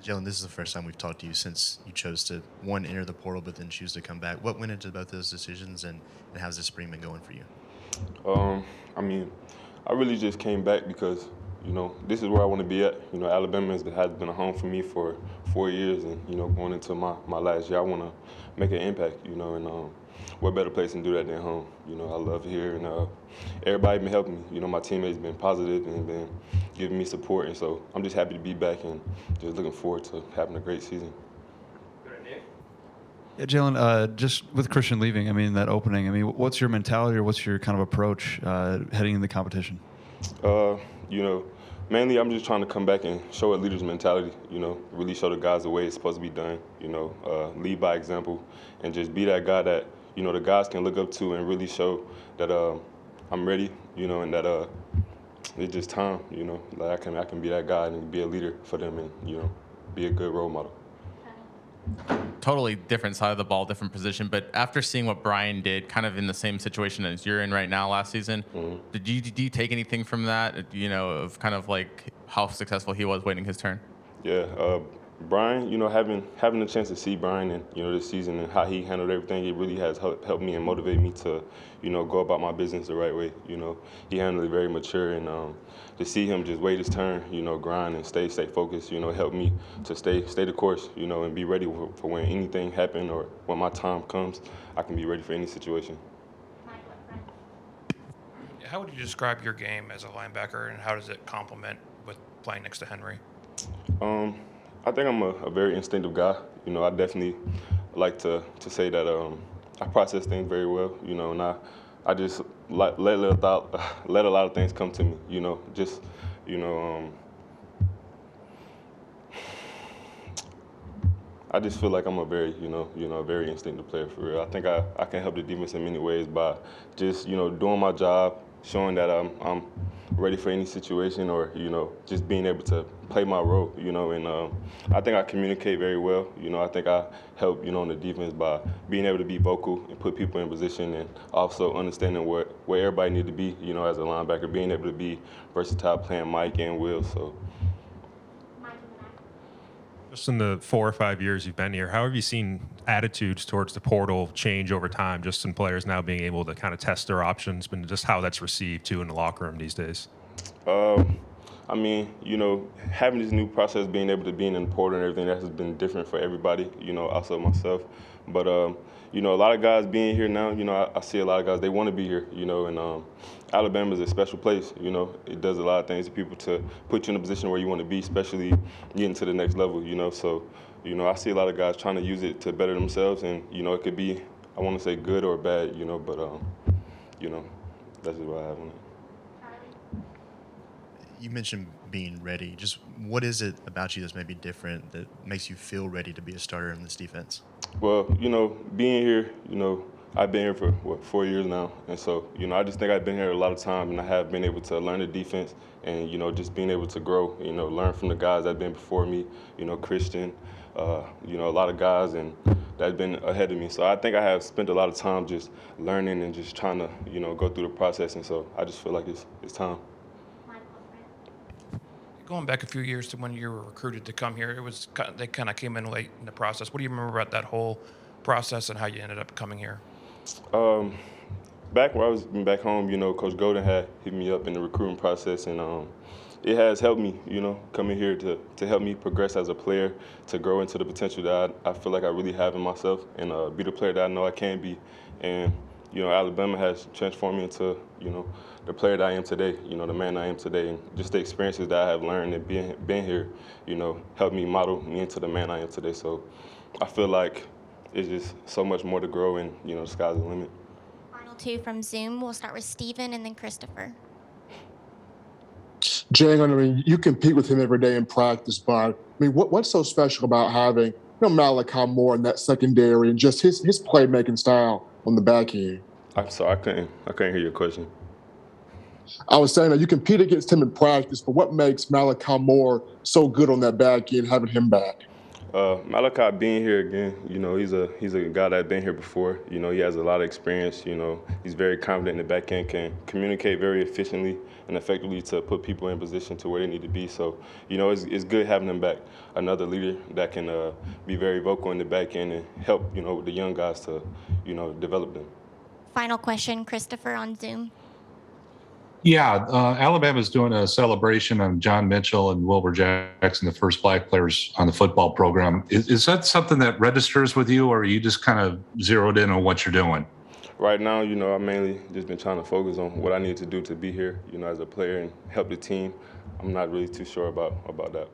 Jaylen, this is the first time we've talked to you since you chose to, one, enter the portal, but then choose to come back. What went into both those decisions, and how's this spring been going for you? Um, I mean, I really just came back because, this is where I want to be at. Alabama has been a home for me for 4 years, and, going into my last year, I want to make an impact, and what better place to do that than home? I love here, and everybody been helping me. My teammates been positive and been giving me support, and so I'm just happy to be back and just looking forward to having a great season. Yeah, Jaylen, just with Christian leaving, that opening, what's your mentality or what's your kind of approach heading into the competition? Uh, you know, Mainly I'm just trying to come back and show a leader's mentality. Really show the guys the way it's supposed to be done. Lead by example, and just be that guy that the guys can look up to and really show that I'm ready. And that it's just time. Like I can be that guy and be a leader for them, and be a good role model. Totally different side of the ball, different position. But after seeing what Brian did, kind of in the same situation as you're in right now last season, do you take anything from that? Of kind of like how successful he was waiting his turn. Yeah, Brian. Having the chance to see Brian and this season and how he handled everything, it really has helped me and motivated me to go about my business the right way. He handled it very mature, and to see him just wait his turn, grind and stay focused, helped me to stay the course, and be ready for when anything happens or when my time comes, I can be ready for any situation. How would you describe your game as a linebacker, and how does it complement with playing next to Henry? I think I'm a very instinctive guy. I definitely like to say that I process things very well. And I just let a lot of things come to me. Just I just feel like I'm a very a very instinctive player for real. I think I can help the defense in many ways by just doing my job, showing that I'm ready for any situation, or just being able to play my role. And I think I communicate very well. I think I help on the defense by being able to be vocal and put people in position, and also understanding where everybody need to be. As a linebacker, being able to be versatile, playing Mike and Will. So. Just in the 4 or 5 years you've been here, how have you seen attitudes towards the portal change over time, just in players now being able to kind of test their options, and just how that's received, too, in the locker room these days? Having this new process, being able to be in the portal and everything, that has been different for everybody, also myself. But, a lot of guys being here now, I see a lot of guys, they want to be here, and Alabama is a special place. It does a lot of things to people to put you in a position where you want to be, especially getting to the next level, So, I see a lot of guys trying to use it to better themselves, and, it could be, I want to say good or bad, but, that's just what I have on it. You mentioned being ready. Just what is it about you that's maybe different that makes you feel ready to be a starter in this defense? Well, being here, I've been here for 4 years now, and so I just think I've been here a lot of time, and I have been able to learn the defense, and just being able to grow, learn from the guys that've been before me, Christian, a lot of guys, and that's been ahead of me. So I think I have spent a lot of time just learning and just trying to, go through the process, and so I just feel like it's time. Going back a few years to when you were recruited to come here, they kind of came in late in the process. What do you remember about that whole process and how you ended up coming here? Back when I was back home, Coach Golden had hit me up in the recruiting process, and it has helped me, coming here to help me progress as a player, to grow into the potential that I feel like I really have in myself, and be the player that I know I can be. And Alabama has transformed me into the player that I am today, the man I am today, and just the experiences that I have learned and being here, helped me model me into the man I am today. So I feel like it's just so much more to grow, and the sky's the limit. Final two from Zoom. We'll start with Steven and then Christopher. Jaylen, you compete with him every day in practice, but what's so special about having Malachi Moore in that secondary and just his playmaking style on the back end? I'm sorry, I couldn't hear your question. I was saying that you compete against him in practice, but what makes Malachi Moore so good on that back end, having him back? Malachi being here again, you know, he's a guy that's been here before. You know, he has a lot of experience. You know, he's very confident in the back end, can communicate very efficiently and effectively to put people in position to where they need to be. So, you know, it's good having him back, another leader that can be very vocal in the back end and help, you know, the young guys to, you know, develop them. Final question, Christopher on Zoom. Yeah, Alabama's doing a celebration of John Mitchell and Wilbur Jackson, the first black players on the football program. Is that something that registers with you, or are you just kind of zeroed in on what you're doing? Right now, you know, I've mainly just been trying to focus on what I need to do to be here, you know, as a player and help the team. I'm not really too sure about that.